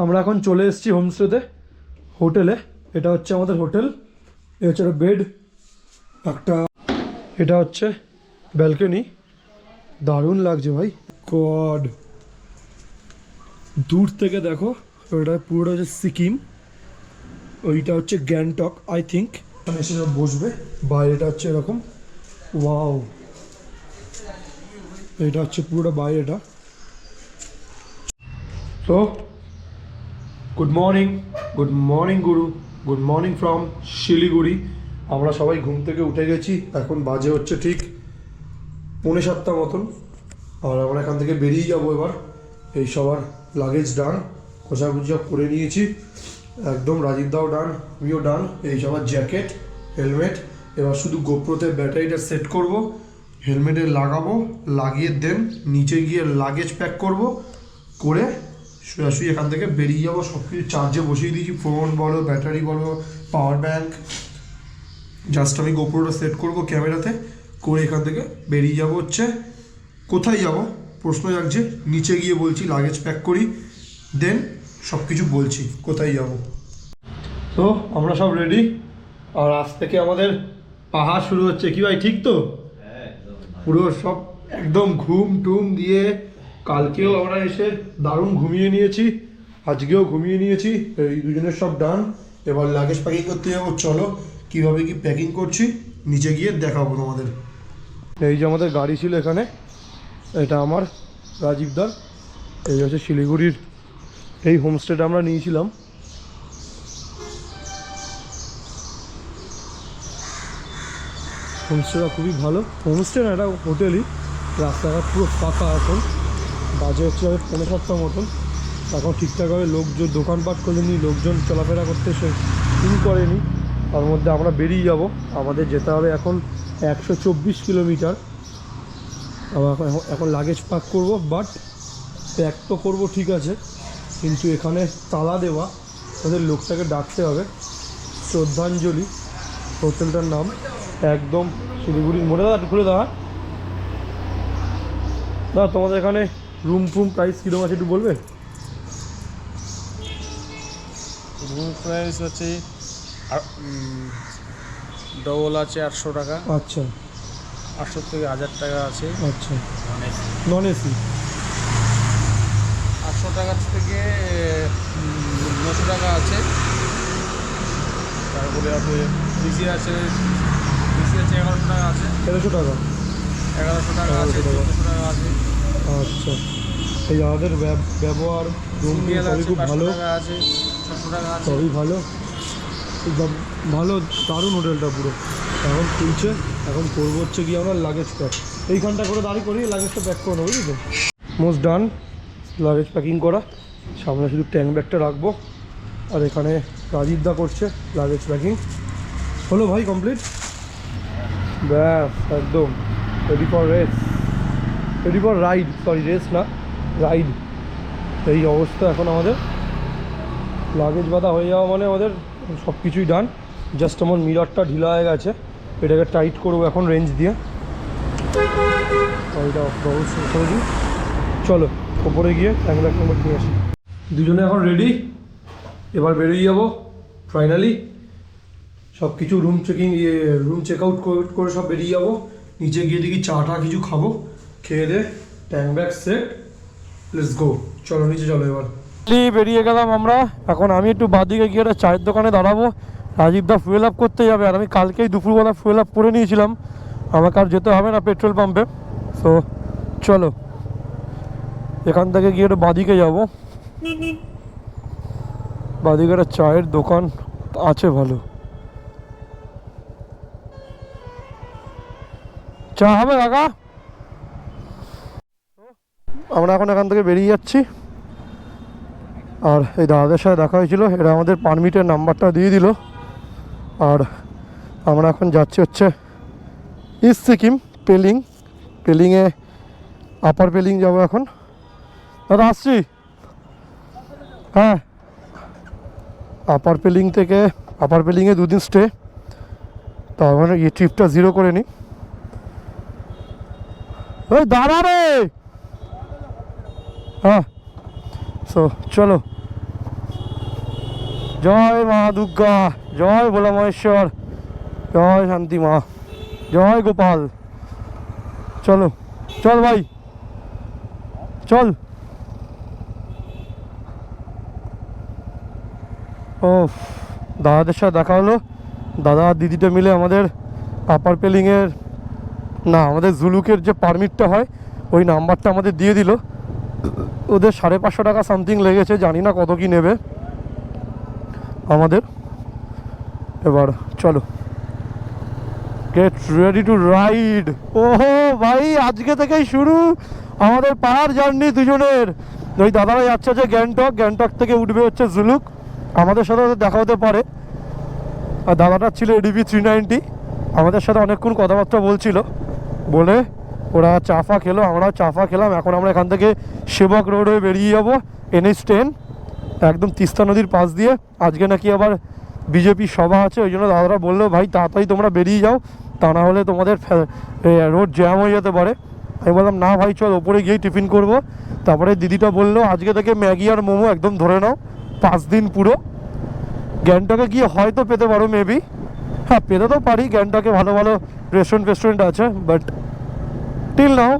আমরা এখন চলে এসেছি হোমস্টেতে, হোটেলে। এটা হচ্ছে আমাদের হোটেল, এটা হচ্ছে বেড একটা, এটা হচ্ছে ব্যালকনি। দারুণ লাগছে ভাই, গড। দূর থেকে দেখো, ওটা পুরোটা হচ্ছে সিকিম, ওইটা হচ্ছে গ্যাংটক আই থিঙ্ক। এখানে এসে বসবে, বাইরেটা হচ্ছে এরকম, ওয়াও। এটা হচ্ছে পুরোটা বাইরেটা। তো good morning Guru, good morning from Siliguri. আমরা সবাই ঘুম থেকে উঠে গেছি, এখন বাজে হচ্ছে ঠিক 6:45 মতন। আর আমরা এখান থেকে বেরিয়ে যাবো এবার। এই সবার লাগেজ ডান, খোঁজাখুঁজি সব করে নিয়েছি একদম। রাজীব দাও ডান, আমিও ডান। এই সবার জ্যাকেট, হেলমেট। এবার শুধু গোপ্রোতে ব্যাটারিটা সেট করব, হেলমেটে লাগাবো, লাগিয়ে দেন নিচে গিয়ে লাগেজ প্যাক করব, করে সোজাসুজি এখান থেকে বেরিয়ে যাবো। সব কিছু চার্জে বসিয়ে দিয়েছি, ফোন বলো, ব্যাটারি বলো, পাওয়ার ব্যাঙ্ক। জাস্ট আমি গোপ্রোটা সেট করব ক্যামেরাতে, করে এখান থেকে বেরিয়ে যাব। হচ্ছে কোথায় যাব প্রশ্ন জাগছে, নিচে গিয়ে বলছি লাগেজ প্যাক করি, দেন সব কিছু বলছি কোথায় যাব। তো আমরা সব রেডি, আর আজ থেকে আমাদের পাহাড় শুরু হচ্ছে। কি ভাই, ঠিক তো? পুরো সব একদম ঘুম টুম দিয়ে, কালকেও আমরা এসে দারুণ ঘুমিয়ে নিয়েছি, আজকেও ঘুমিয়ে নিয়েছি। এই দুজনের সব ডান। এবার লাগেজ প্যাকিং করতে যাবো। চলো কীভাবে কি প্যাকিং করছি নিচে গিয়ে দেখাবো তোমাদের। এই যে আমাদের গাড়ি ছিল এখানে, এটা আমার রাজীবদার। এই হচ্ছে শিলিগুড়ির এই হোমস্টেটা আমরা নিয়েছিলাম। হোমস্টেটা খুবই ভালো, হোমস্টে না, এটা হোটেলই। রাস্তাঘাট পুরো ফাঁকা এখন, বাজে হচ্ছে 6:45 মতন। এখন ঠিকঠাকভাবে লোকজন দোকানপাট খোলেনি, লোকজন চলাফেরা করতে শুরু করেনি। তার মধ্যে আমরা বেরিয়ে যাব, আমাদের যেতে হবে এখন 124 কিলোমিটার। আবার এখন লাগেজ প্যাক করবো, বাট প্যাক তো করবো ঠিক আছে, কিন্তু এখানে তালা দেওয়া, ওদের লোকটাকে ডাকতে হবে। শ্রদ্ধাঞ্জলি হোটেলটার নাম, একদম শিলিগুড়ির মোড়ে। দাদা খুলে দাদা, দাদা তোমাদের এখানে রুম ফুম প্রাইস কীরকম আছে একটু বলবে? রুম প্রাইস আছে ডবল আছে 800 টাকা। আচ্ছা, 800 থেকে 1000 টাকা আছে। আচ্ছা, নন এসি 800 টাকার থেকে 900 টাকা আছে। তারপরে আছে ডিসি আছে, 1100 টাকা আছে, 1300 টাকা, 1100 টাকা আছে, 1400 টাকা আছে। আচ্ছা, এই আমাদের ব্যবহার রুম সবই খুব ভালো আছে, 600 টাকা আছে, সবই ভালো, একদম ভালো, দারুণ হোটেলটা পুরো। এখন খুলছে, এখন করবো হচ্ছে গিয়ে আমরা লাগেজ প্যাক। এইখানটা করে দাঁড়িয়ে করি, লাগেজটা প্যাক করে নেবো, বুঝলি তো? মোস্ট ডান, লাগেজ প্যাকিং করা। সামনে শুধু ট্যাঙ্ক ব্যাগটা রাখবো, আর এখানে রাজীবদা করছে লাগেজ প্যাকিং। হলো ভাই কমপ্লিট, ব্যাস একদম ready for race, ready for ride, sorry race না, রাইড। এই অবস্থা এখন আমাদের। লাগেজ বাঁধা হয়ে যাওয়া মানে আমাদের সব কিছুই ডান। জাস্ট আমার মিররটা ঢিলা হয়ে গেছে, এটাকে টাইট করবো এখন রেঞ্জ দিয়ে। এটা করে দিই। চলো ওপরে গিয়ে এক লাখ নম্বর নিয়ে আসি। দুজনে এখন রেডি, এবার বেরিয়ে যাবো ফাইনালি। সব কিছু রুম চেক আউট করে সব বেরিয়ে যাবো। নিচে গিয়ে দেখি চাটা কিছু খাবো, খেয়ে দে tank bag set, let's go. চলো নিচে চলো এবার। বেরিয়ে গেলাম আমরা। এখন আমি একটু বাদিকে গিয়ে একটা চায়ের দোকানে দাঁড়াবো। রাজীবদা ফুয়েল আপ করতে যাবে, আর আমি কালকেই দুপুরবেলা ফুয়েল আপ করে নিয়েছিলাম, আমাকে আর যেতে হবে না পেট্রোল পাম্পে। সো চলো এখান থেকে গিয়ে একটু বাদিকে যাবো। বাদিকে একটা চায়ের দোকান আছে ভালো, চা হবে কাকা? আমরা এখন এখান থেকে বেরিয়ে যাচ্ছি। আর এই দাদাদের সাথে দেখা হয়েছিল, এরা আমাদের পারমিটের নাম্বারটা দিয়ে দিল। আর আমরা এখন যাচ্ছি হচ্ছে ইস্ট সিকিম, পেলিংয়ে আপার পেলিং যাবো এখন। দাদা আসছি, হ্যাঁ। আপার পেলিংয়ে 2 দিন স্টে, তার মানে এই ট্রিপটা 0 করে নিই। ওই দাঁড়া রে, হ্যাঁ। সো চলো জয় মা দুর্গা, জয় ভোলা মহেশ্বর, জয় শান্তি মা, জয় গোপাল। চলো চল ভাই চল। ও দাদাদের সাথে দেখা হলো, দাদা আর দিদিটা মিলে আমাদের আপার পেলিংয়ের না আমাদের জুলুকের যে পারমিটটা হয় ওই নাম্বারটা আমাদের দিয়ে দিল। ওদের 550 টাকা সামথিং লেগেছে, জানি না কত কি নেবে আমাদের। এবার চলো গেট রেডি টু রাইড। ওহো ভাই আজকে থেকেই শুরু আমাদের পাহাড় জার্নি দুজনের। ওই দাদারা যাচ্ছে যে গ্যাংটক, গ্যাংটক থেকে উঠবে হচ্ছে জুলুক, আমাদের সাথে ওদের দেখা হতে পারে। আর দাদাটা ছিল এডিবি 390, আমাদের সাথে অনেকক্ষণ কথাবার্তা বলছিল, বলে ওরা চাফা খেলো, আমরাও চাফা খেলাম। এখন আমরা এখান থেকে সেবক রোড হয়ে বেরিয়ে যাবো NH10 একদম তিস্তা নদীর পাশ দিয়ে। আজকে নাকি আবার বিজেপি সভা আছে, ওই জন্য দাদারা বললো ভাই তাড়াতাড়ি তোমরা বেরিয়ে যাও, তা না হলে তোমাদের রোড জ্যাম হয়ে যেতে পারে। আমি বললাম না ভাই চল ওপরে গিয়েই টিফিন করব। তারপরে দিদিটা বললো আজকে থেকে ম্যাগি আর মোমো একদম ধরে নাও, 5 দিন পুরো। গ্যাংটকে গিয়ে হয়তো পেতে পারো মেবি, হ্যাঁ পেতে তো পারি, গ্যাংটকে ভালো ভালো রেস্টুরেন্ট আছে, বাট টিল নাও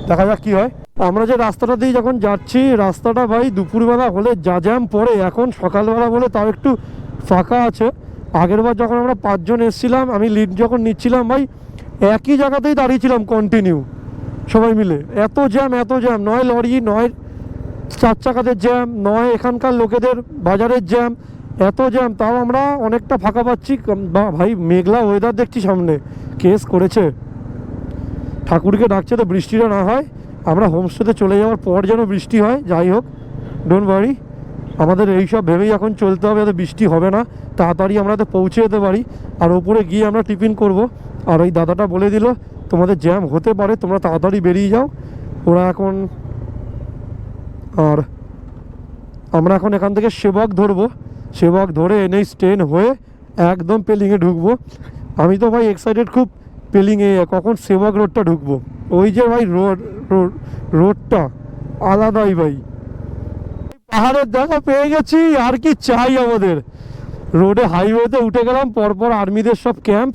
দেখা যাক কী হয়। আমরা যে রাস্তাটা দিয়ে যখন যাচ্ছি, রাস্তাটা ভাই দুপুরবেলা হলে যা জ্যাম পড়ে, এখন সকালবেলা বলে তাও একটু ফাঁকা আছে। আগেরবার যখন আমরা 5 জন এসেছিলাম, আমি লিড যখন নিচ্ছিলাম ভাই একই জায়গাতেই দাঁড়িয়েছিলাম কন্টিনিউ সবাই মিলে। এত জ্যাম নয় লরি, নয় 4 চাকাদের জ্যাম, নয় এখানকার লোকেদের বাজারের জ্যাম, এত জ্যাম, তাও আমরা অনেকটা ফাঁকা পাচ্ছি। ভাই মেঘলা ওয়েদার দেখছি, সামনে কেস করেছে, ঠাকুরকে ডাকছে তো বৃষ্টিটা না হয়। আমরা হোমস্টেতে চলে যাওয়ার পর যেন বৃষ্টি হয়, যাই হোক ডোন্ট ওয়ারি, আমাদের এইসব ভেবেই এখন চলতে হবে, যাতে বৃষ্টি হবে না, তাড়াতাড়ি আমরা তো পৌঁছে যেতে পারি। আর ওপরে গিয়ে আমরা টিফিন করব। আর ওই দাদাটা বলে দিল তোমাদের জ্যাম হতে পারে, তোমরা তাড়াতাড়ি বেরিয়ে যাও। ওরা এখন, আর আমরা এখন এখান থেকে সেবক ধরবো, সেবক ধরে NH10 হয়ে একদম পেলিংয়ে ঢুকবো। আমি তো ভাই এক্সাইটেড খুব, পেলিংয়ে কখন সেবক রোডটা ঢুকবো। ওই যে ভাই রোডটা আলাদাই ভাই, পাহাড়ের দেখা পেয়ে গেছি, আর কি চাই আমাদের। রোডে হাইওয়েতে উঠে গেলাম, পরপর আর্মিদের সব ক্যাম্প,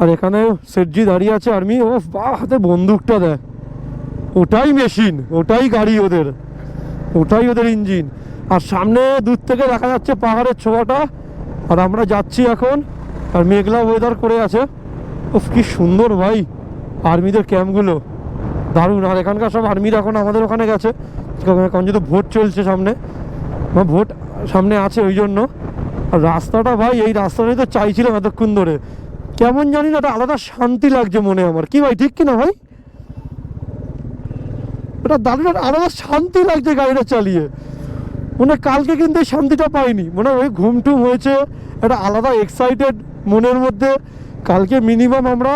আর এখানে সেটজি দাঁড়িয়ে আছে আর্মি। ও বা হাতে বন্দুকটা দেয়, ওটাই মেশিন, ওটাই গাড়ি ওদের, ওটাই ওদের ইঞ্জিন। আর সামনে দূর থেকে দেখা যাচ্ছে পাহাড়ের ছোঁয়াটা। আর আমরা যাচ্ছি এখন, আর মেঘলা ওয়েদার করে আছে। উফ কি সুন্দর ভাই আর্মিদের ক্যাম্পগুলো, দারুণ। আর এখানকার সব আর্মিরা এখন আমাদের ওখানে গেছে, কারণ যেহেতু ভোট চলছে সামনে, বা ভোট সামনে আছে ওই জন্য। আর রাস্তাটা ভাই, এই রাস্তাটাই তো চাইছিলাম এতক্ষণ ধরে, কেমন জানি না একটা আলাদা শান্তি লাগছে মনে আমার, কি ভাই ঠিক কিনা ভাই? এটা দারুণ একটা আলাদা শান্তি লাগছে গাড়িটা চালিয়ে, মনে কালকে কিন্তু এই শান্তিটা পাইনি, মনে ওই ঘুমটুম হয়েছে, একটা আলাদা এক্সাইটেড মনের মধ্যে। কালকে মিনিমাম আমরা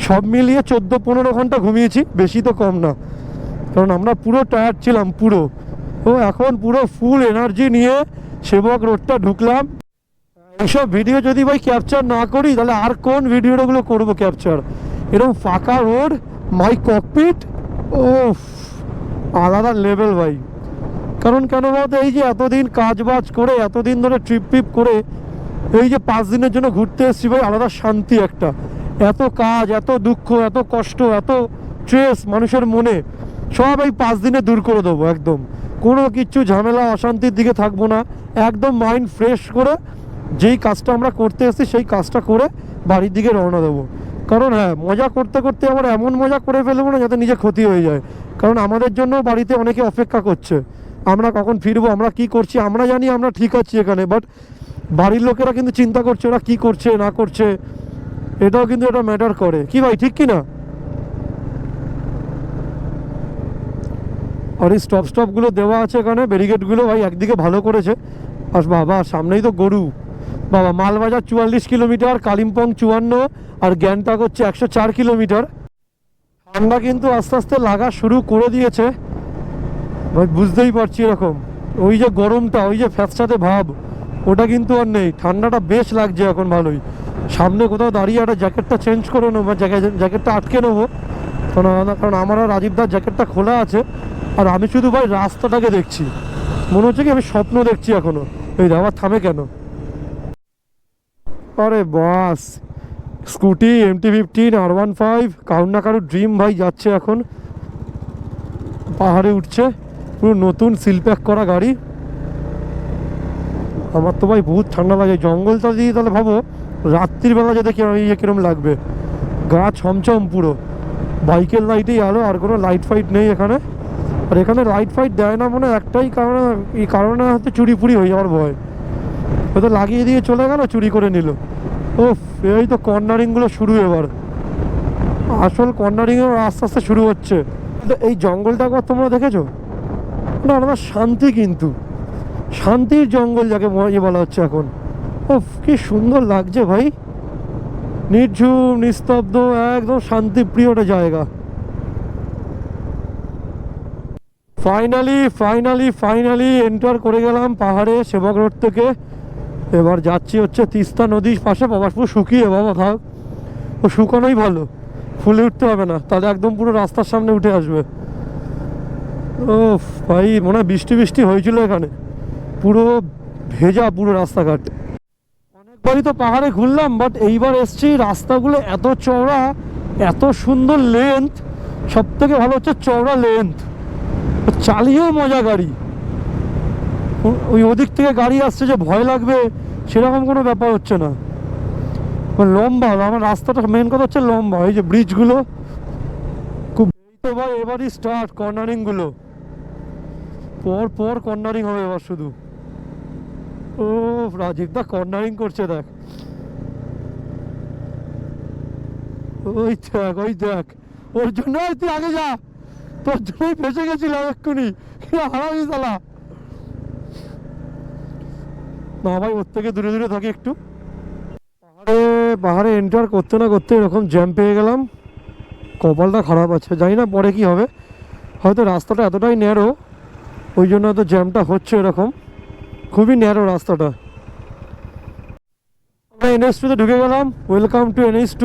সব মিলিয়ে 14-15 ঘন্টা ঘুমিয়েছি, বেশি তো কম না, কারণ আমরা পুরো টায়ার্ড ছিলাম পুরো। ও এখন পুরো ফুল এনার্জি নিয়ে সেবক রোডটা ঢুকলাম। এইসব ভিডিও যদি ভাই ক্যাপচার না করি, তাহলে আর কোন ভিডিওগুলো করবো ক্যাপচার? এরকম ফাঁকা রোড, মাই ককপিট, ও আলাদা লেভেল ভাই। কারণ কেন বলতো, এই যে এতদিন কাজ বাজ করে, এতদিন ধরে ট্রিপ করে, এই যে 5 দিনের জন্য ঘুরতে এসেছি ভাই, আলাদা শান্তি একটা। এত কাজ, এত দুঃখ, এত কষ্ট, এত স্ট্রেস মানুষের মনে, সব এই 5 দিনে দূর করে দেবো একদম। কোনো কিছু ঝামেলা অশান্তির দিকে থাকবো না, একদম মাইন্ড ফ্রেশ করে যেই কাজটা আমরা করতে এসেছি সেই কাজটা করে বাড়ির দিকে রওনা দেবো। কারণ হ্যাঁ, মজা করতে করতে আবার এমন মজা করে ফেলবো না যাতে নিজে ক্ষতি হয়ে যায়। কারণ আমাদের জন্য বাড়িতে অনেকে অপেক্ষা করছে, আমরা কখন ফিরবো, আমরা কি করছি, আমরা জানি আমরা ঠিক আছি এখানে, বাট বাড়ির লোকেরা কিন্তু চিন্তা করছে ওরা কি করছে না করছে, এটাও কিন্তু এটা ম্যাটার করে, কি ভাই ঠিক কি না? আর এই স্টপগুলো দেওয়া আছে এখানে, ব্যারিকেডগুলো ভাই একদিকে ভালো করেছে। আর বাবা সামনেই তো গরু, বাবা মালবাজার 44 কিলোমিটার, কালিম্পং 54, আর গ্যাংটক হচ্ছে 104 কিলোমিটার। ঠান্ডা কিন্তু আস্তে আস্তে লাগা শুরু করে দিয়েছে ভাই, বুঝতেই পারছি এরকম। ওই যে গরমটা, ওই যে ফ্যাসটাতে ভাব, ওটা কিন্তু আর নেই, ঠান্ডাটা বেশ লাগছে এখন ভালোই। সামনে কোথাও দাঁড়িয়ে একটা জ্যাকেটটা চেঞ্জ করে নেবো, জ্যাকেটটা আটকে নেবো, কারণ আমার আর রাজীবদার জ্যাকেটটা খোলা আছে। আর আমি শুধু ভাই রাস্তাটাকে দেখছি, মনে হচ্ছে কি আমি স্বপ্ন দেখছি এখনো, এই আবার থামে কেন? আরে বাস, স্কুটি MT-15 R15, কারুর না কারুর ড্রিম ভাই, যাচ্ছে এখন পাহাড়ে উঠছে, পুরো নতুন সিল প্যাক করা গাড়ি। আমার তো ভাই বহুত ঠান্ডা লাগে জঙ্গলটা দিয়ে, তাহলে ভাবো রাত্রিবেলা যেতে কিরম লাগবে, গা ছমছম পুরো, বাইকের লাইটেই আলো, আর কোনো লাইট ফাইট নেই এখানে। আর এখানে লাইট ফাইট দেয় না মনে একটাই কারণে, এই কারণে হয়তো চুরি ফুরি হয়ে যাওয়ার ভয়, হয়তো লাগিয়ে দিয়ে চলে গেল, চুরি করে নিল। ওফ, এই তো কর্নারিংগুলো শুরু, এবার আসল কর্নারিংও আস্তে আস্তে শুরু হচ্ছে। এই জঙ্গলটা একবার তোমরা দেখেছো? না আলাদা শান্তি, কিন্তু শান্তির জঙ্গল যাকে বলা হচ্ছে এখন। ওফ, কি সুন্দর লাগছে ভাই, নির্ঝুম নিস্তব্ধ, একদম শান্তিপ্রিয় একটা জায়গা। ফাইনালি এন্টার করে গেলাম পাহাড়ে সেবক রোড থেকে। এবার যাচ্ছি হচ্ছে তিস্তা নদীর পাশে। বাবা পুরো শুকিয়ে, বাবা থাক, ও শুকানোই ভালো, ফুলে উঠতে হবে না, তাহলে একদম পুরো রাস্তার সামনে উঠে আসবে। ও ভাই, মনে হয় বৃষ্টি বৃষ্টি হয়েছিল এখানে, পুরো ভেজা পুরো রাস্তাঘাট। অনেকবারই তো পাহাড়ে ঘুরলাম, বাট এইবার এসছি, রাস্তাগুলো এত চওড়া, এত সুন্দর লেন্থ, সব থেকে ভালো হচ্ছে চওড়া লেন্থ, চালিয়েও মজা গাড়ি। ওই ওদিক থেকে গাড়ি আসছে যে ভয় লাগবে সেরকম কোনো ব্যাপার হচ্ছে না, লম্বা আমার রাস্তাটা, মেন কথা হচ্ছে লম্বা। এই যে ব্রিজগুলো খুব, এই তো ভাই এবারই স্টার্ট কর্নারিংগুলো, পর কর্নারিং হবে এবার শুধু। ও রাজীব দা কর্নারিং করছে, দেখ ওই দেখ, ওর জন্য তুই আগে যা, তোর জন্যই ফেসে গেছিলাম এক্ষুনি, হারাবি শালা। না ভাই, ওর থেকে দূরে দূরে থাকি একটু। পাহাড়ে এন্টার করতে না করতে এরকম জ্যাম পেয়ে গেলাম, কপালটা খারাপ আছে, জানি না পরে কি হবে। হয়তো রাস্তাটা এতটাই ন্যারো, ওই জন্য হয়তো জ্যামটা হচ্ছে এরকম, খুবই ন্যারো রাস্তাটা। আমরা NH2-তে ঢুকে গেলাম, ওয়েলকাম টু NH2।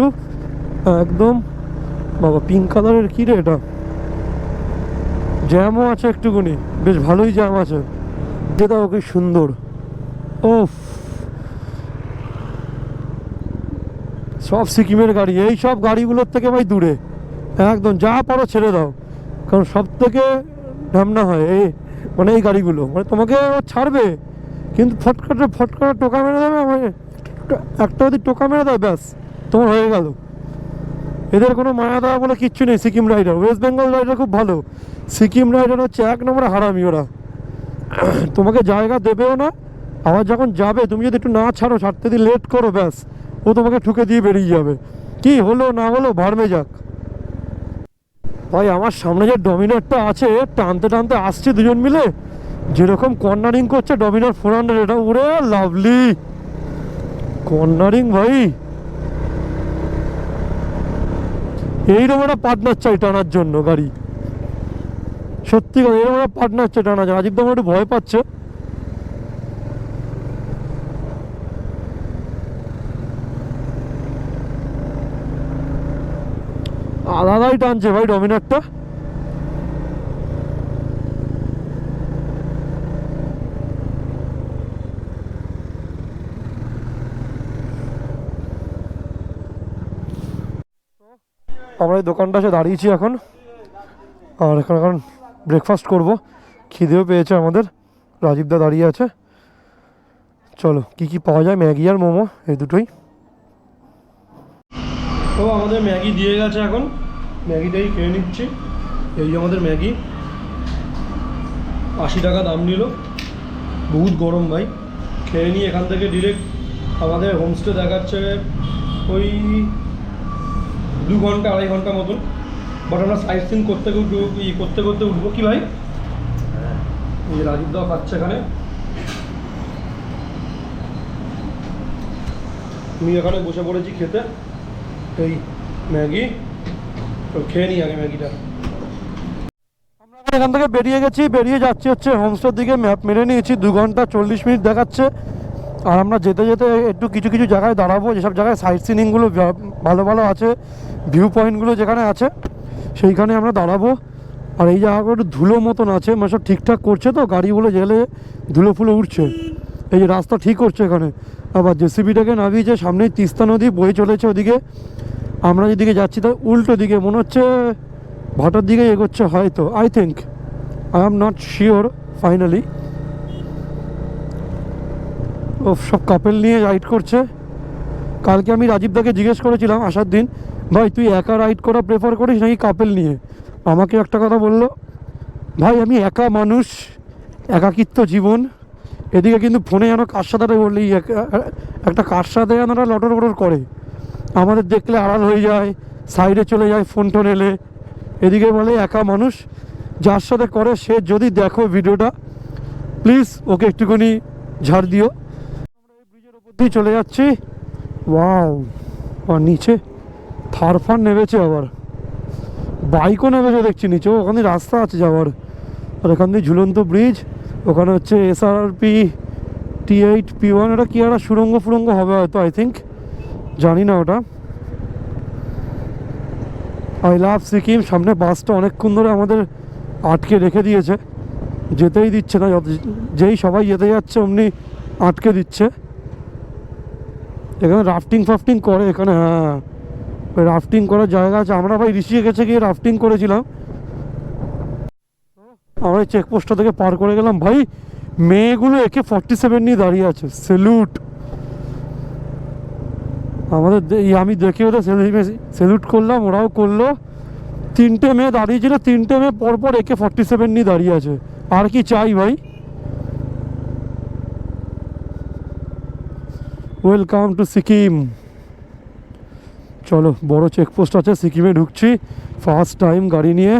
একদম বাবা, পিঙ্ক কালারের কী রে এটা, জ্যামও আছে একটুকুনি, বেশ ভালোই জ্যাম আছে, যেটা ওকে সুন্দর। ওফ, সব সিকিমের গাড়ি, এই সব গাড়িগুলোর থেকে ভাই দূরে একদম, যা পারো ছেড়ে দাও, কারণ সব থেকে ঢামনা হয় এই, মানে এই গাড়িগুলো, মানে তোমাকে ছাড়বে কিন্তু ফটকাটা টোকা মেরে দেবে, একটা যদি টোকা মেরে দেয় ব্যাস তোমার হয়ে গেল। এদের কোনো মায়া দেওয়া বলে কিচ্ছু নেই। সিকিম রাইডার, ওয়েস্ট বেঙ্গল রাইডার খুব ভালো, সিকিম রাইডার হচ্ছে এক নম্বরে হারামি ওরা, তোমাকে জায়গা দেবেও না, আবার যখন যাবে তুমি যদি একটু না ছাড়তে দিয়ে লেট করো ব্যাস, ও তোমাকে ঠুকে দিয়ে বেরিয়ে যাবে, কি হলো না হলো ভাড়মে যাক। ভাই আমার সামনে যে ডমিনারটা আছে, টানতে টানতে আসছে দুজন মিলে, যেরকম কর্নারিং করছে ডমিনার 400, এটা উড়ে লাভলি কর্নারিং ভাই। এইরকম একটা পার্টনার চাই টানার জন্য গাড়ি, সত্যি কথা, এরকম একটা পার্টনার চাই টানার জন্য। রাজীব তো একটু ভয় পাচ্ছে, আলাদাই টানছে ভাই ডমিনারটা। আমরা এই দোকানটা এসে দাঁড়িয়েছি এখন, আর এখন ব্রেকফাস্ট করব, খিদেও পেয়েছে আমাদের, রাজীবদা দাঁড়িয়ে আছে। চলো কি পাওয়া যায়, ম্যাগি আর মোমো, এই দুটোই। তো আমাদের ম্যাগি দিয়ে গেছে, এখন ম্যাগিটাই খেয়ে নিচ্ছি। এই যে আমাদের ম্যাগি, 80 টাকা দাম নিল, বহুত গরম ভাই। খেয়ে নিই এখান থেকে ডিরেক্ট আমাদের হোমস্টে দেখাচ্ছে ওই 2 ঘন্টা 2.5 ঘন্টা মতন, বাট আমরা সাইট সিন করতে করতে উঠবো কি ভাই। এই রাজীব দাও খাচ্ছে এখানে, আমি এখানে বসে পড়েছি খেতে এই ম্যাগি, তো খেয়ে নিই আগে ম্যাগিটা। আমরা এখান থেকে বেরিয়ে যাচ্ছি হচ্ছে হোমস্টের দিকে। ম্যাপ মেরে নিয়েছি, 2 ঘন্টা 40 মিনিট দেখাচ্ছে। আর আমরা যেতে যেতে একটু কিছু জায়গায় দাঁড়াবো, যেসব জায়গায় সাইট সিনিংগুলো ভালো আছে, ভিউ পয়েন্টগুলো যেখানে আছে সেইখানে আমরা দাঁড়াবো। আর এই জায়গাগুলো একটু ধুলো মতন আছে, মানে সব ঠিকঠাক করছে তো, গাড়িগুলো গেলে ধুলো ফুলো উঠছে, এই যে রাস্তা ঠিক করছে এখানে, আবার জেসিবিটাকে নামিয়েছে, সামনেই তিস্তা নদী বয়ে চলেছে ওদিকে। আমরা যেদিকে যাচ্ছি তার উল্টো দিকে, মনে হচ্ছে ভাটার দিকে এগোচ্ছে হয়তো, I think, I am not sure finally. ও সব কাপেল নিয়ে রাইড করছে। কালকে আমি রাজীবদাকে জিজ্ঞেস করেছিলাম আসার দিন, ভাই তুই একা রাইড করা প্রেফার করিস নাকি কাপেল নিয়ে? আমাকে একটা কথা বললো, ভাই আমি একা মানুষ, একাকিত্ব জীবন। এদিকে কিন্তু ফোনে যেন কার সাথে বললি একটা কার সাথে যেন লটর বটর করে, আমাদের দেখলে আড়াল হয়ে যায়, সাইডে চলে যায় ফোন টোন এলে। এদিকে বলে একা মানুষ, যার সাথে করে সে যদি দেখো ভিডিওটা প্লিজ ওকে একটুখানি ঝাড় দিও। আমরা এই ব্রিজের ওপর দিয়ে চলে যাচ্ছি। ওয়াও, আর নিচে থারফার নেমেছে, আবার বাইকও নেমেছে দেখছি নিচে, ওখানে রাস্তা আছে যাওয়ার। আর এখান দিয়ে ঝুলন্ত ব্রিজ, ওখানে হচ্ছে SRP T8 P1, ওটা কি একটা সুড়ঙ্গ ফুরঙ্গ হবে হয়তো, আই থিঙ্ক, জানি না ওটা। I love Sikkim. সামনে বাসটা অনেকক্ষণ ধরে আমাদের আটকে রেখে দিয়েছে, যেতেই দিচ্ছে না, যেই সবাই যেতে যাচ্ছে অমনি আটকে দিচ্ছে। এখানে রাফটিং ফাফটিং করে এখানে, হ্যাঁ ওই রাফটিং করার জায়গা আছে। আমরা ভাই ঋষিকেশে গিয়ে রাফটিং করেছিলাম। আমরা চেকপোস্টটা থেকে পার করে গেলাম, ভাই মেয়েগুলো AK-47 নিয়ে দাঁড়িয়ে আছে, স্যালুট। আমাদের আমি দেখে ওদের স্যালুট করলাম, ওরাও করলো। 3টে মেয়ে দাঁড়িয়েছিল, 3টে মেয়ে পরপর AK-47 নিয়ে দাঁড়িয়ে আছে, আর কি চাই ভাই। Welcome to Sikkim. চলো, বড় চেকপোস্ট আছে, সিকিমে ঢুকছি ফার্স্ট টাইম গাড়ি নিয়ে।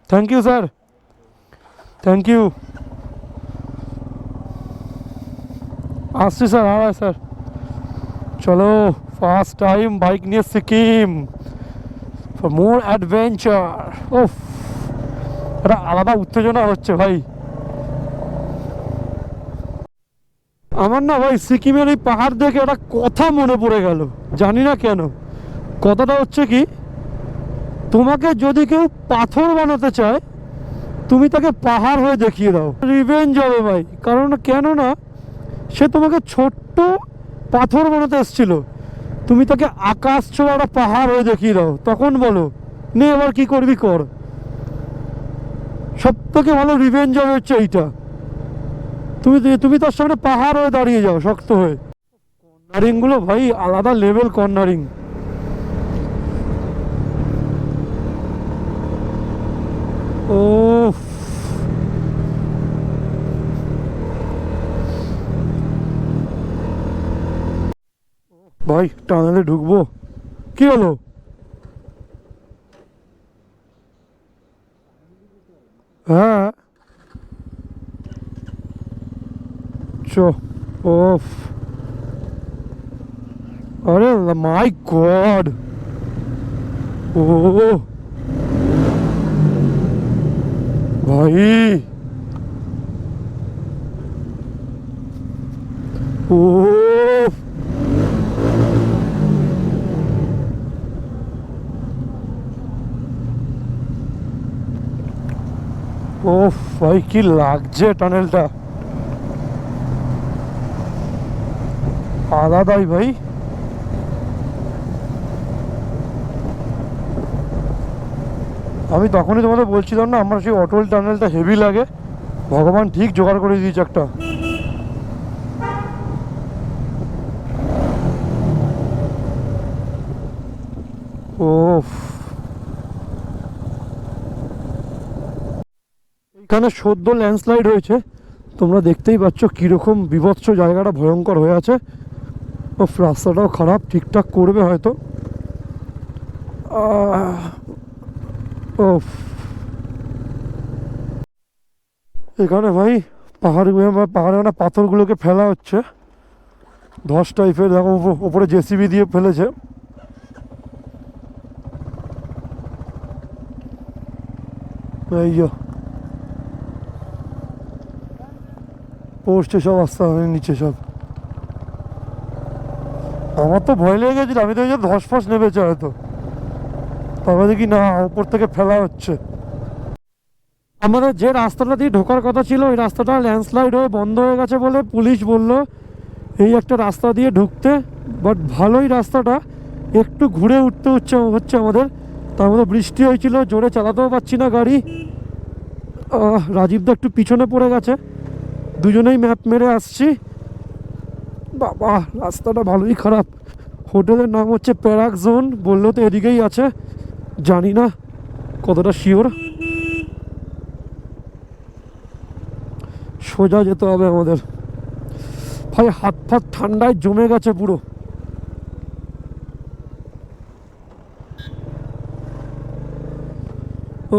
Thank you sir, thank you. আসছি স্যার, হ্যাঁ স্যার। চলো, ফার্স্ট টাইম বাইক নিয়ে সিকিম, ফর মোর অ্যাডভেঞ্চার। ওফ, একটা আলাদা উত্তেজনা হচ্ছে ভাই আমার। না ভাই, সিকিমের এই পাহাড় দেখে একটা কথা মনে পড়ে গেল, জানি না কেন। কথাটা হচ্ছে কি, তোমাকে যদি কেউ পাথর বানাতে চায় তুমি তাকে পাহাড় হয়ে দেখিয়ে দাও, রিভেঞ্জ হবে ভাই। কারণ কেন না, সে তোমাকে ছোট্ট পাথর বানাতে এসেছিল, তুমি তাকে আকাশ ছোঁয়া একটা পাহাড় হয়ে দেখিয়ে দাও, তখন বলো নে এবার কি করবি কর। সব থেকে ভালো রিভেঞ্জ হবে হচ্ছে এইটা, তুমি তার সামনে পাহাড় হয়ে দাঁড়িয়ে যাও শক্ত হয়ে। কর্নারিং গুলো ভাই আলাদা লেভেল কর্নারিং। ও ভাই, টানেলে ঢুকবো, কি হলো? হ্যাঁ চো, ওফ, আরে মাই গড, ও ভাই, ও ওফ ভাই, কি লাগছে টানেলটা, আলাদাই ভাই। আমি তখনই তোমাদের বলছিলাম না, আমার সেই অটল টানেলটা হেভি লাগে, ভগবান ঠিক জোগাড় করে দিয়েছে একটা। ওফ, এখানে সদ্য ল্যান্ডস্লাইড হয়েছে, তোমরা দেখতেই পাচ্ছ কীরকম বিভৎস, জায়গাটা ভয়ঙ্কর হয়ে আছে। ও রাস্তাটাও খারাপ, ঠিকঠাক করবে হয়তো। ওফ, এখানে ভাই পাহাড়ে না পাথরগুলোকে ফেলা হচ্ছে, ধস টাইপের, দেখো ওপরে JCB দিয়ে ফেলেছে। এই পড়ছে সব আস্তে আস্তে নিচে সব। আমার তো ভয় লেগে গেছিল, আমি তো এই যে ধস ফস নেমেছে হয়তো, তবে দেখি না ওপর থেকে ফেলা হচ্ছে। আমাদের যে রাস্তাটা দিয়ে ঢোকার কথা ছিল ওই রাস্তাটা ল্যান্ডস্লাইড হয়ে বন্ধ হয়ে গেছে বলে পুলিশ বলল এই একটা রাস্তা দিয়ে ঢুকতে। বাট ভালোই রাস্তাটা, একটু ঘুরে উঠতে হচ্ছে আমাদের। তার মধ্যে বৃষ্টি হয়েছিল, জোরে চালাতেও পারছি না গাড়ি। রাজীবদা একটু পিছনে পড়ে গেছে, দুজনেই ম্যাপ মেরে আসছি। বাবা রাস্তাটা ভালোই খারাপ। হোটেলের নাম হচ্ছে প্যারাক জোন, বললো তো এদিকেই আছে, জানি না কতটা শিওর। সোজা যেতে হবে আমাদের। ভাই হাত ফাত ঠান্ডায় জমে গেছে পুরো।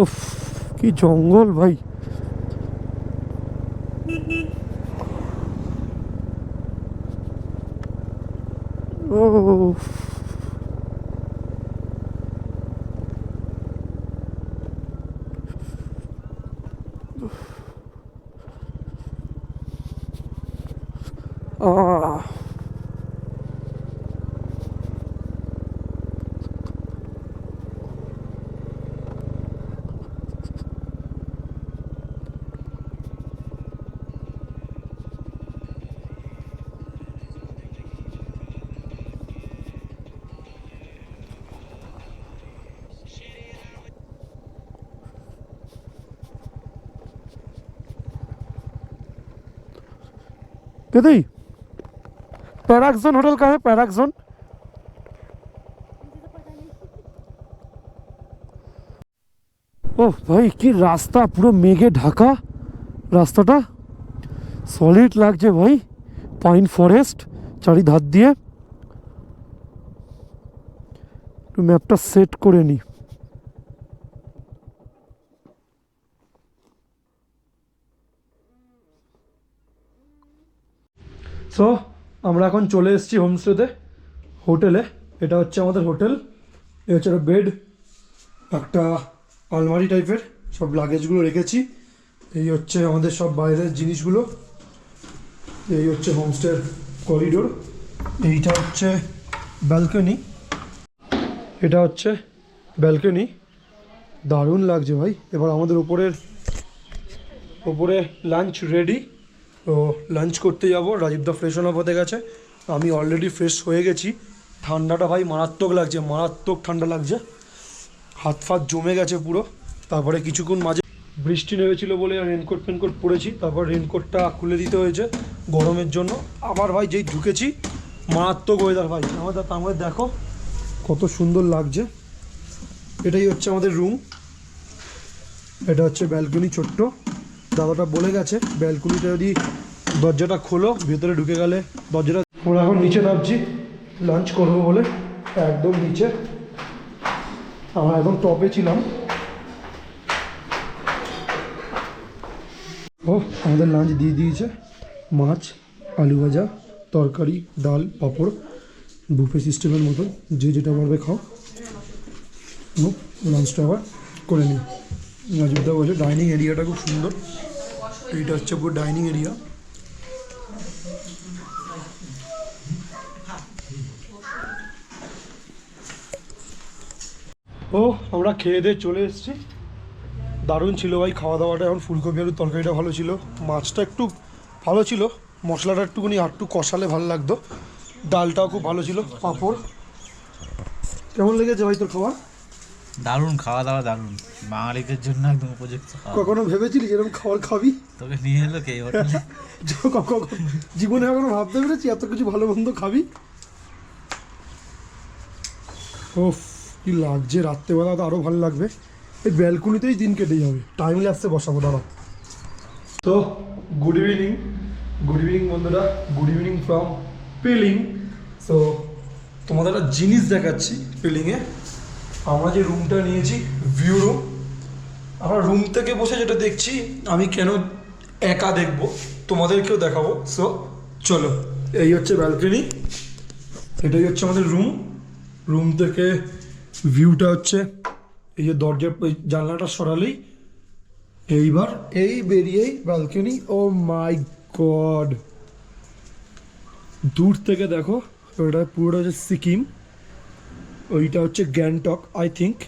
উফ কি জঙ্গল ভাই। ও दीदी पैराक जोन होटल का है? पैराक जोन ओह भाई की रास्ता পুরো মেঘে ঢাকা, রাস্তাটা সলিড লাগছে ভাই। পাইন ফরেস্ট চারিধার দিয়ে। একটু ম্যাপটা সেট করে নি। সো আমরা এখন চলে এসেছি হোমস্টেতে, হোটেলে। এটা হচ্ছে আমাদের হোটেল। এ হচ্ছে একটা বেড, একটা আলমারি টাইপের, সব লাগেজগুলো রেখেছি। এই হচ্ছে আমাদের সব বাইরের জিনিসগুলো। এই হচ্ছে হোমস্টের করিডোর। এইটা হচ্ছে ব্যালকনি, এটা হচ্ছে ব্যালকনি। দারুণ লাগছে ভাই। এবার আমাদের ওপরে লাঞ্চ রেডি, তো লাঞ্চ করতে যাবো। রাজীবদা ফ্রেশ অন আপ হতে গেছে, আমি অলরেডি ফ্রেশ হয়ে গেছি। ঠান্ডাটা ভাই মারাত্মক লাগছে, মারাত্মক ঠান্ডা লাগছে, হাত ফাত জমে গেছে পুরো। তারপরে কিছুক্ষণ মাঝে বৃষ্টি নেমেছিল বলে রেনকোট ফেনকোট পরেছি, তারপর রেনকোটটা খুলে দিতে হয়েছে গরমের জন্য। আবার ভাই যেই ঢুকেছি মারাত্মক ওয়েদার ভাই আমাদের। তার মধ্যে দেখো কত সুন্দর লাগছে। এটাই হচ্ছে আমাদের রুম, এটা হচ্ছে ব্যালকনি ছোট্ট। দাদাটা বলে গেছে ব্যালকনিটা যদি দরজাটা খোলো ভেতরে ঢুকে গেলে দরজাটা। আমরা এখন নিচে নামছি লাঞ্চ করবো বলে, একদম নিচে। আমরা একদম টপে ছিলাম। ও আমাদের লাঞ্চ দিয়ে দিয়েছে, মাছ, আলু ভাজা, তরকারি, ডাল, পাঁপড়, বুফে সিস্টেমের মতো, যে যেটা পারবে খাও। লাঞ্চটা আবার করে নিই। রাজীবদা বলছে ডাইনিং এরিয়াটা খুব সুন্দর। এইটা হচ্ছে পুরো ডাইনিং এরিয়া। ও আমরা খেয়ে দিয়ে চলে এসেছি। দারুণ ছিল ভাই খাওয়া দাওয়াটা। এখন ফুলকপি আলুর তরকারিটা ভালো ছিল, মাছটা একটু ভালো ছিল, মশলাটা একটুখানি একটু কষালে ভালো লাগতো, ডালটাও খুব ভালো ছিল, পাঁপড়। কেমন লেগেছে ভাই তোর খাওয়া? দারুণ খাওয়া দাওয়া, দারুণ। বাঙালিদের জন্য একদম উপযুক্ত খাওয়া। কখনো ভেবেছিলি এরকম খাবার খাবি? তোকে নিয়ে এলো কে এই হোটেলে? জীবনে এখনো ভাবতে পেরেছি এত কিছু ভালো মন্দ খাবি? ওফ কি লাগছে, রাত্রেবেলা তো আরও ভালো লাগবে। এই ব্যালকনিতেই দিন কেটে যাবে, টাইম ল্যাপসে বসাবো দাঁড়া। তো গুড ইভিনিং বন্ধুরা, good evening from peeling. So তোমাদের একটা জিনিস দেখাচ্ছি পিলিংয়ে। আমরা যে রুমটা নিয়েছি ভিউ রুম, আমরা রুম থেকে বসে যেটা দেখছি আমি কেন একা দেখবো, তোমাদেরকেও দেখাবো। সো চলো, এই হচ্ছে ব্যালকনি, এটাই হচ্ছে আমাদের রুম থেকে ভিউটা হচ্ছে এই যে দরজার জানলাটা সরালেই এইবার এই বেরিয়েই ব্যালকনি। ও মাই গড, দূর থেকে দেখো ওটা পুরোটা হচ্ছে সিকিম, ওইটা হচ্ছে গ্যাংটক আই থিঙ্ক,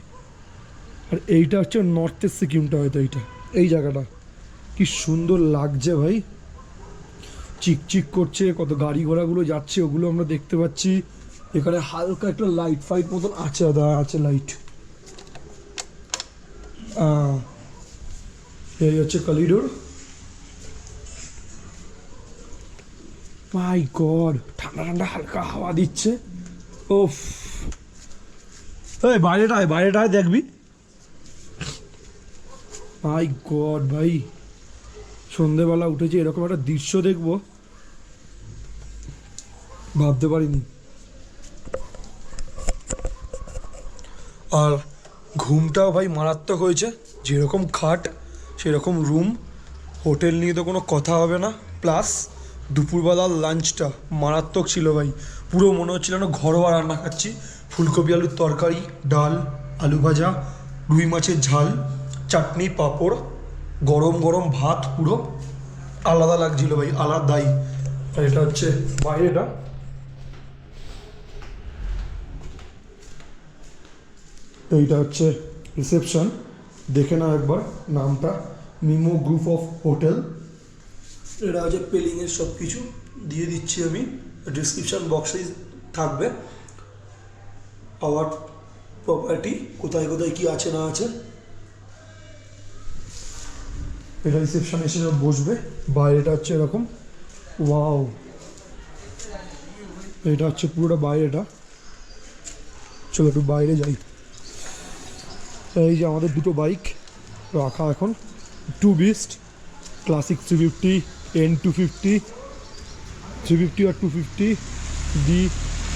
আর এইটা হচ্ছে নর্থের সিকিমটা হয়তো, এইটা এই জায়গাটা কি সুন্দর লাগছে ভাই, চিকচিক করছে, কত গাড়ি ঘোড়াগুলো যাচ্ছে ওগুলো আমরা দেখতে পাচ্ছি। এখানে হালকা একটা লাইট ফাইট মতন আছে, আছে লাইট। এই হচ্ছে কলিডোর। মাই গড, ঠান্ডা ঠান্ডা হালকা হাওয়া দিচ্ছে। ওফ, এই বাইরেটায় দেখবি। মাই গড ভাই, সন্ধেবেলা উঠেছি এরকম একটা দৃশ্য দেখবো ভাবতে পারিনি। আর ঘুমটাও ভাই মারাত্মক হয়েছে, যেরকম খাট সেরকম রুম, হোটেল নিয়ে তো কোনো কথা হবে না। প্লাস দুপুরবেলার লাঞ্চটা মারাত্মক ছিল ভাই, পুরো মনে হচ্ছিল না ঘরোয়া রান্না খাচ্ছি। ফুলকপি আলুর তরকারি, ডাল, আলু ভাজা, রুই মাছের ঝাল, চাটনি, পাঁপড়, গরম গরম ভাত, পুরো আলাদা লাগছিল ভাই, আলাদাই। আর এটা হচ্ছে বাইরেটা, এইটা হচ্ছে রিসেপশন, দেখে নাও একবার নামটা, মিমো গ্রুপ অফ হোটেল। এটা হচ্ছে পেলিংয়ের সব কিছু দিয়ে দিচ্ছি আমি, ডিসক্রিপশান বক্সেই থাকবে আওয়ার প্রপার্টি, কোথায় কোথায় কী আছে না আছে। এটা রিসেপশন এসে সব বসবে। বাইরেটা হচ্ছে এরকম, ওয়াও, এটা হচ্ছে পুরোটা বাইরেটা। চলো একটু বাইরে যাই। এই যে আমাদের দুটো বাইক রাখা এখন, টু বিস্ট, ক্লাসিক 350, N250, 350 আর 250 দি।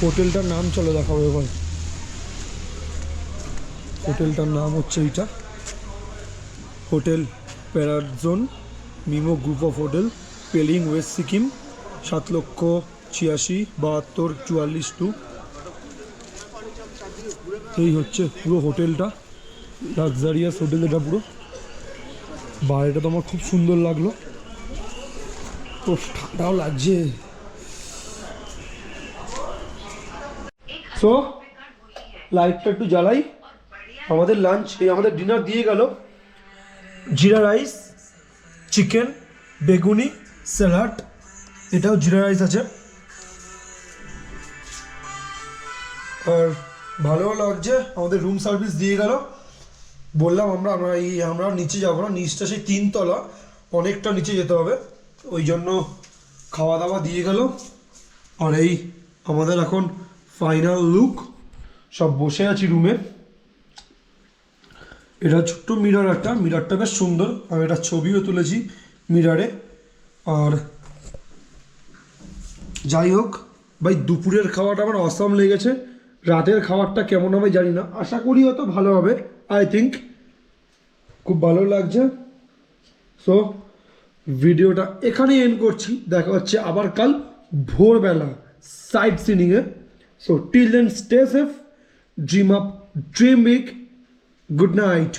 হোটেলটার নাম চলো দেখাবো এবার। হোটেলটার নাম হচ্ছে এইটা, হোটেল প্যারাডজন মিমো group of hotel, Pelling, West Sikkim, 7,86,72,44,2। এই হচ্ছে পুরো হোটেলটা, লাক্সারিয়াস হোটেল এটা পুরো। বাইরেটা তো আমার খুব সুন্দর লাগলো, খুব ঠান্ডাও লাগছে। সো লাইটটা একটু জ্বালাই। আমাদের লাঞ্চ, এই আমাদের ডিনার দিয়ে গেল, জিরা রাইস, চিকেন, বেগুনি, স্যালাড, এটাও জিরা রাইস আছে। আর ভালো লাগছে, আমাদের রুম সার্ভিস দিয়ে গেল। বললাম আমরা নিচে যাবো না, নিচটা সেই 3 তলা, অনেকটা নিচে যেতে হবে, ওই জন্য খাওয়া দাওয়া দিয়ে গেল। আর এই আমাদের এখন ফাইনাল লুক, সব বসে আছি রুমে। এটা ছোট্ট মিরর, একটা মিররটা বেশ সুন্দর, আমি একটা ছবিও তুলেছি মিররে। আর যাই হোক ভাই, দুপুরের খাওয়াটা আমার অসাম লেগেছে। রাতের খাবারটা কেমন হবে জানি না, আশা করি হয়তো ভালো হবে, আই থিঙ্ক খুব ভালো লাগছে। সো ভিডিওটা এখানেই এন্ড করছি, দেখা হচ্ছে আবার কাল ভোরবেলা সাইট সিনিংয়ে। So till then stay safe, dream up, dream big, good night.